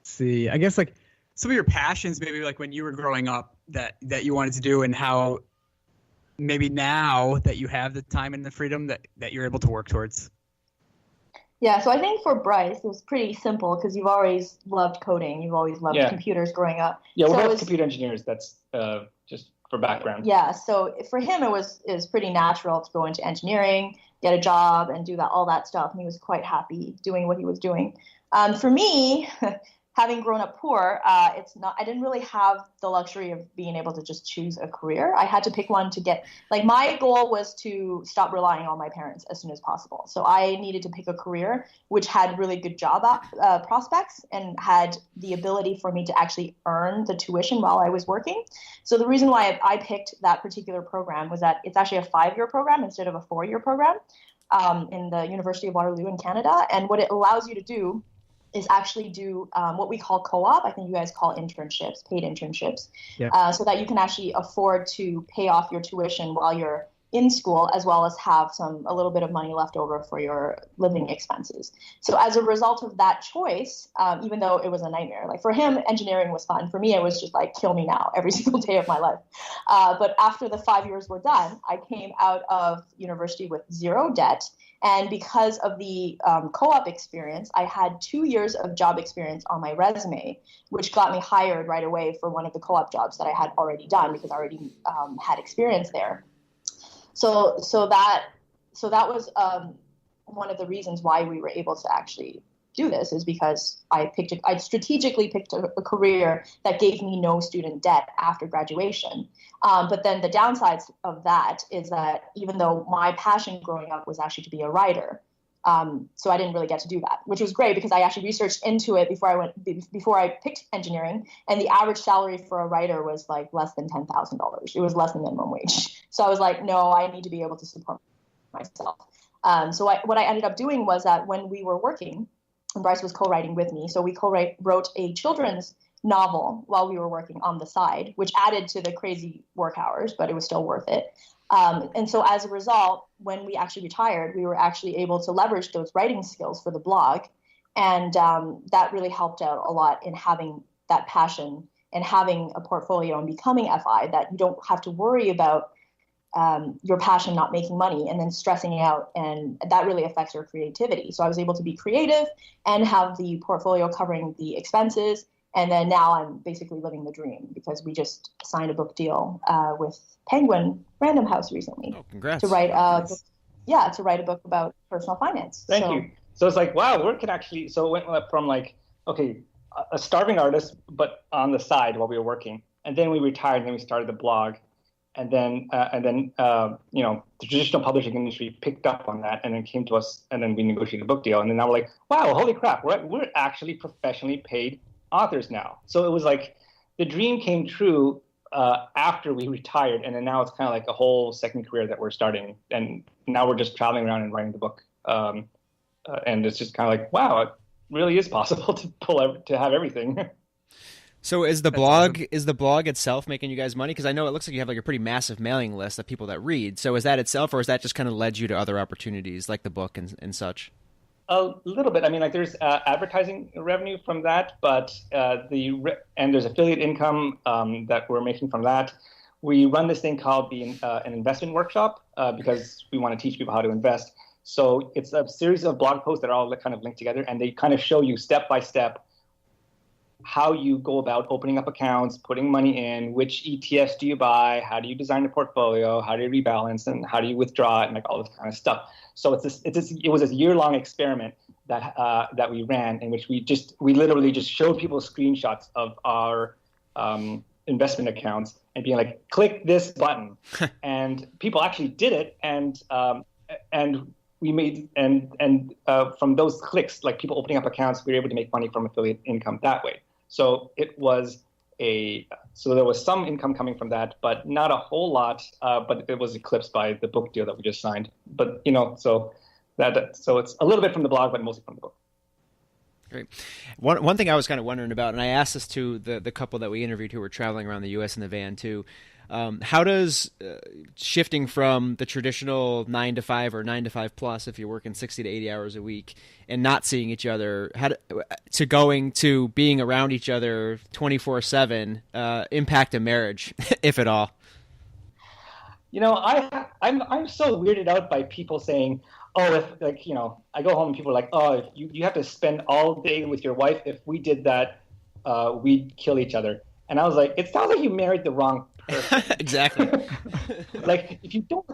see, I guess like some of your passions, maybe like when you were growing up that you wanted to do, and how maybe now that you have the time and the freedom that you're able to work towards. Yeah, so I think for Bryce, it was pretty simple because you've always loved coding. You've always loved computers growing up. Yeah, we're both computer engineers. That's just for background. Yeah, so for him, it was pretty natural to go into engineering, get a job, and do all that stuff. And he was quite happy doing what he was doing. For me, having grown up poor, I didn't really have the luxury of being able to just choose a career. I had to pick one to get, my goal was to stop relying on my parents as soon as possible. So I needed to pick a career which had really good job prospects and had the ability for me to actually earn the tuition while I was working. So the reason why I picked that particular program was that it's actually a 5-year program instead of a 4-year program in the University of Waterloo in Canada. And what it allows you to do is actually do what we call co-op. I think you guys call internships, paid internships, so that you can actually afford to pay off your tuition while you're in school, as well as have a little bit of money left over for your living expenses. So as a result of that choice, even though it was a nightmare, for him, engineering was fun. For me, it was just kill me now every single day of my life. But after the 5 years were done, I came out of university with zero debt. And because of the co-op experience, I had 2 years of job experience on my resume, which got me hired right away for one of the co-op jobs that I had already done because I already had experience there. So that was one of the reasons why we were able to actually do this, is because I strategically picked a career that gave me no student debt after graduation. But then the downsides of that is that even though my passion growing up was actually to be a writer, so I didn't really get to do that, which was great because I actually researched into it before I picked engineering, and the average salary for a writer was less than $10,000. It was less than minimum wage. So I was like, no, I need to be able to support myself. So what I ended up doing was that when we were working, and Bryce was co-writing with me, so we wrote a children's novel while we were working on the side, which added to the crazy work hours, but it was still worth it. And so as a result, when we actually retired, we were actually able to leverage those writing skills for the blog. And that really helped out a lot in having that passion and having a portfolio and becoming FI, that you don't have to worry about your passion not making money and then stressing out, and that really affects your creativity. So I was able to be creative and have the portfolio covering the expenses, and then now I'm basically living the dream because we just signed a book deal with Penguin Random House recently. Oh, congrats! To write a book about personal finance. Thank you. So it's wow, we can actually. So it went from a starving artist, but on the side while we were working, and then we retired, and then we started the blog. And then the traditional publishing industry picked up on that and then came to us, and then we negotiated a book deal. And then now we're like, wow, holy crap, we're actually professionally paid authors now. So it was the dream came true after we retired, and then now it's kind of a whole second career that we're starting. And now we're just traveling around and writing the book. And it's just kind of wow, it really is possible to have everything. So is the blog itself making you guys money? Because I know it looks like you have a pretty massive mailing list of people that read. So is that itself, or is that just kind of led you to other opportunities like the book and such? A little bit. I mean, there's advertising revenue from that, but and there's affiliate income that we're making from that. We run this thing called an investment workshop because we want to teach people how to invest. So it's a series of blog posts that are all kind of linked together, and they kind of show you step by step how you go about opening up accounts, putting money in, which ETFs do you buy, how do you design a portfolio, how do you rebalance, and how do you withdraw it, and all this kind of stuff. So it was a year-long experiment that we ran, in which we literally just showed people screenshots of our investment accounts and being click this button, and people actually did it, and we made from those clicks, like people opening up accounts, we were able to make money from affiliate income that way. So it was so there was some income coming from that, but not a whole lot. But it was eclipsed by the book deal that we just signed. But so it's a little bit from the blog, but mostly from the book. Great. One thing I was kind of wondering about, and I asked this to the couple that we interviewed who were traveling around the U.S. in the van too. How does shifting from the traditional 9 to 5 or 9 to 5 plus, if you're working 60 to 80 hours a week and not seeing each other, to going to being around each other 24/7 impact a marriage, if at all? I'm so weirded out by people saying, oh, if I go home and people are like, oh, if you have to spend all day with your wife. If we did that, we'd kill each other. And I was like, it sounds like you married the wrong person. Exactly. Like if you don't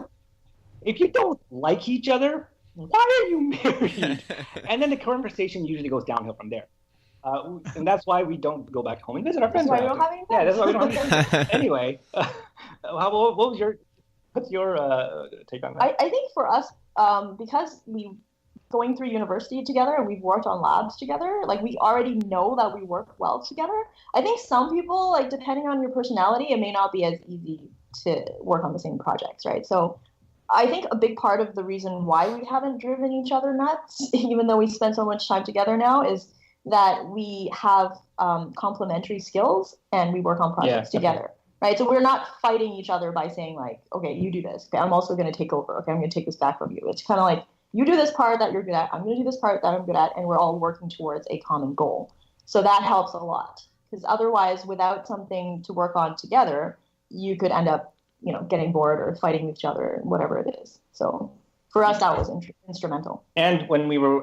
like each other, why are you married? And then the conversation usually goes downhill from there. And that's why we don't go back home and visit our friends. That's why we don't have any friends. Yeah, that's why we don't have any friends. Anyway, what's your take on that? I think for us, because we going through university together and we've worked on labs together, like we already know that we work well together. I think some people, like depending on your personality, it may not be as easy to work on the same projects, right? So I think a big part of the reason why we haven't driven each other nuts, even though we spend so much time together now, is that we have complementary skills and we work on projects together. Right, so we're not fighting each other by saying like, okay, you do this. Okay, I'm also going to take over. Okay, I'm going to take this back from you. It's kind of like you do this part that you're good at. I'm going to do this part that I'm good at, and we're all working towards a common goal. So that helps a lot, because otherwise, without something to work on together, you could end up, getting bored or fighting with each other, whatever it is. So for us, that was instrumental. And when we were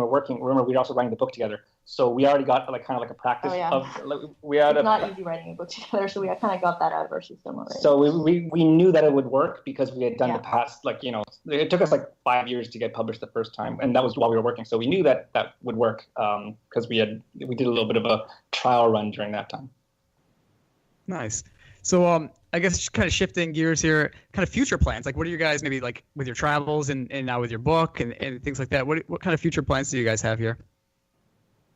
working, remember we were also writing the book together. So we already got kind of a practice of it's not easy writing a book together, so we kind of got that out of our system already. So we knew that it would work because we had done the past, it took us 5 years to get published the first time, and that was while we were working. So we knew that would work because we did a little bit of a trial run during that time. Nice. So I guess just kind of shifting gears here, kind of future plans. Like, what are you guys maybe like with your travels and now with your book and things like that? What kind of future plans do you guys have here?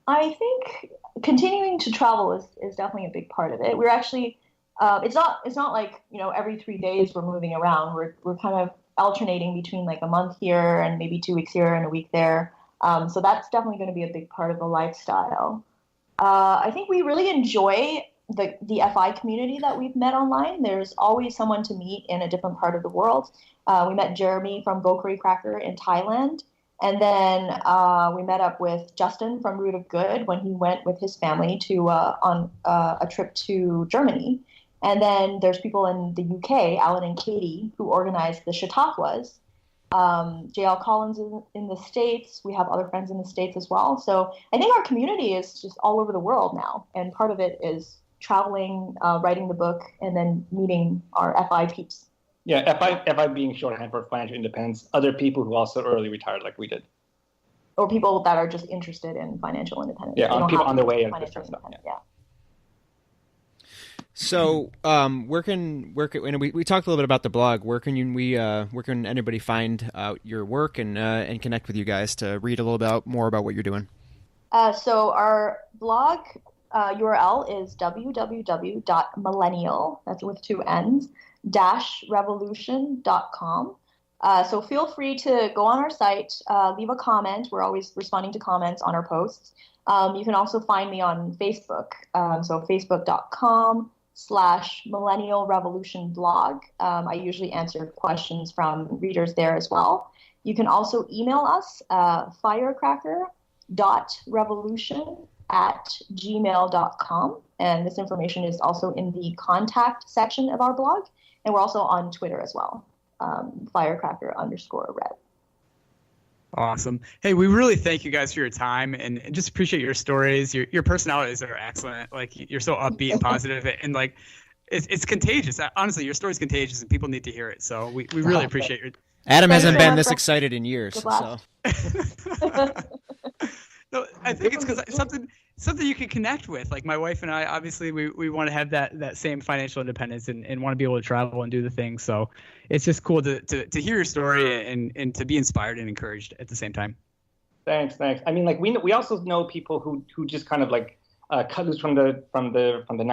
I think continuing to travel is definitely a big part of it. We're actually, it's not like, every 3 days we're moving around. We're kind of alternating between like a month here and maybe 2 weeks here and a week there. So that's definitely going to be a big part of the lifestyle. I think we really enjoy the FI community that we've met online. There's always someone to meet in a different part of the world. We met Jeremy from Gokuri Cracker in Thailand. And then we met up with Justin from Root of Good when he went with his family on a trip to Germany. And then there's people in the UK, Alan and Katie, who organized the Chautauquas. JL Collins is in the States. We have other friends in the States as well. So I think our community is just all over the world now. And part of it is traveling, writing the book, and then meeting our FI peeps. Yeah, FI being shorthand for financial independence, other people who also early retired like we did. Or people that are just interested in financial independence. Yeah, people on their way and this stuff. Yeah. So, where can we talked a little bit about the blog? Where can anybody find out your work and connect with you guys to read a little more about what you're doing? So our blog URL is www.millennial, that's with 2 N's, -revolution.com. So feel free to go on our site, leave a comment. We're always responding to comments on our posts. You can also find me on Facebook. So facebook.com/Millennial-Revolution blog. I usually answer questions from readers there as well. You can also email us, firecracker.revolution@gmail.com. And this information is also in the contact section of our blog. And we're also on Twitter as well, firecracker_red. Awesome. Hey, we really thank you guys for your time and just appreciate your stories. Your personalities are excellent. Like, you're so upbeat and positive, and like it's contagious. Honestly, your story's contagious and people need to hear it. So we really appreciate your Adam hasn't been this excited in years. So no, I think it's because something you can connect with. Like my wife and I, obviously, we want to have that same financial independence and want to be able to travel and do the things. So it's just cool to hear your story and to be inspired and encouraged at the same time. Thanks. I mean, like we also know people who just kind of like cut loose from the 9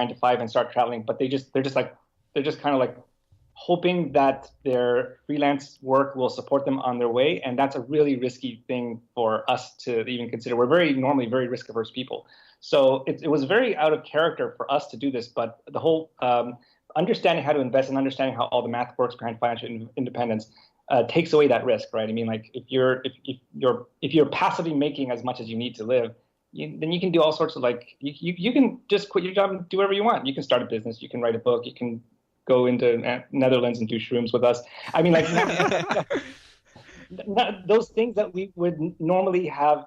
to 5 and start traveling, but they're just kind of like hoping that their freelance work will support them on their way, and that's a really risky thing for us to even consider. We're normally very risk averse people, so it was very out of character for us to do this. But the whole understanding how to invest and understanding how all the math works behind financial independence takes away that risk, right? I mean, like if you're passively making as much as you need to live, then you can do all sorts of like you can just quit your job and do whatever you want. You can start a business, you can write a book, you can go into Netherlands and do shrooms with us. I mean, like those things that we would normally have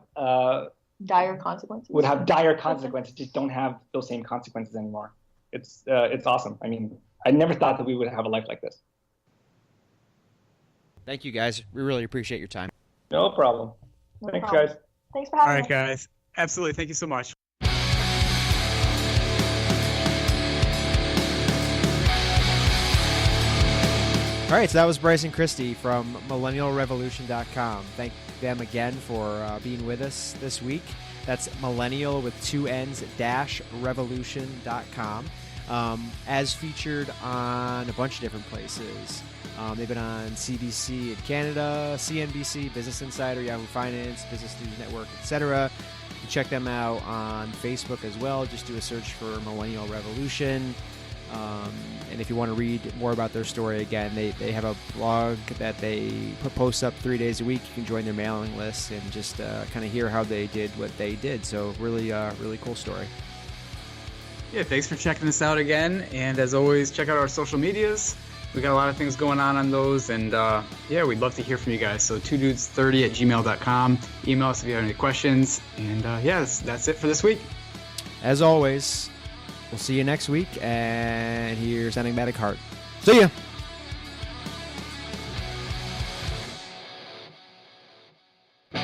dire consequences. Would have dire consequences, just don't have those same consequences anymore. It's awesome. I mean, I never thought that we would have a life like this. Thank you, guys. We really appreciate your time. No problem. Thanks, problem. guys. Thanks for having All us. right, guys. Absolutely. Thank you so much. All right, so that was Bryce and Christy from Millennial-Revolution.com. Thank them again for being with us this week. That's millennial with 2 N's -revolution.com. As featured on a bunch of different places. They've been on CBC in Canada, CNBC, Business Insider, Yahoo Finance, Business News Network, etc. You can check them out on Facebook as well. Just do a search for Millennial Revolution. And if you want to read more about their story, again, they have a blog that they put posts up 3 days a week. You can join their mailing list and just kind of hear how they did what they did. So really cool story. Yeah, thanks for checking us out again. And as always, check out our social medias. We got a lot of things going on those. And yeah, we'd love to hear from you guys. So 2dudes30@gmail.com. Email us if you have any questions. And yeah, that's it for this week. As always, we'll see you next week. And here's Enigmatic Heart. See ya! The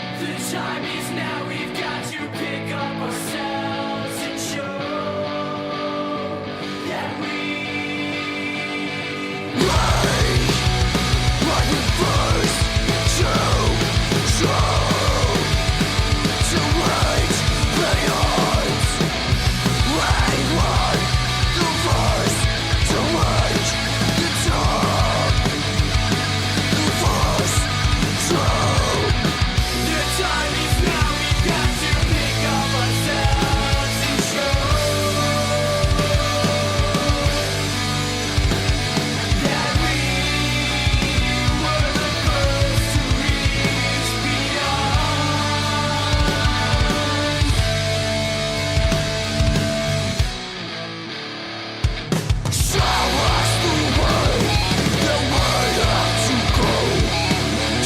time is now, we've got to pick up ourselves and show that we like the first to show to wait beyond. We like the first to wait the top. The first to the time is now, we've got to pick up ourselves and show that we were the first to reach beyond. Show us the way that we have to go.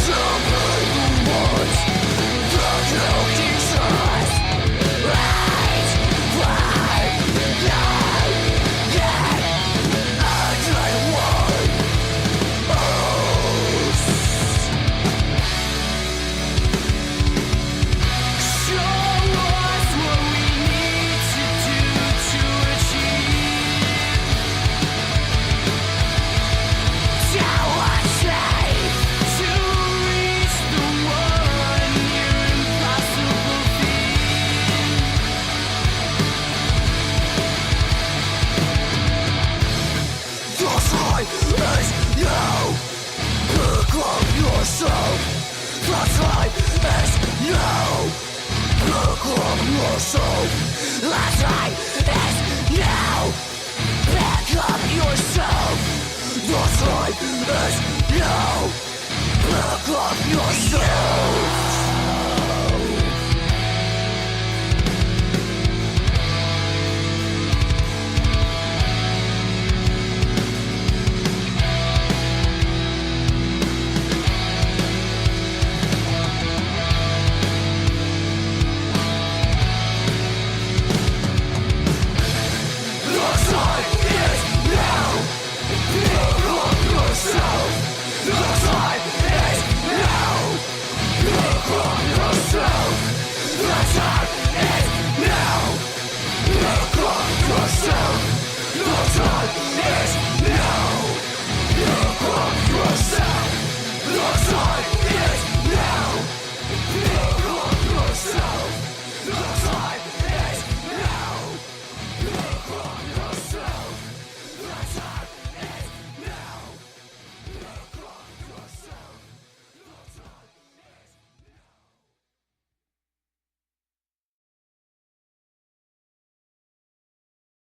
Tell me the ones that you teach us. Right, show us what we need to do to achieve. Tell us safe to reach the one near impossible feat. The time is now. Pick up yourself. The time is now. Pick up yourself. The time is now. Pick up yourself. The time is now. Pick up yourself. The time is now. Pick up yourself. The time is now. Pick up yourself. The time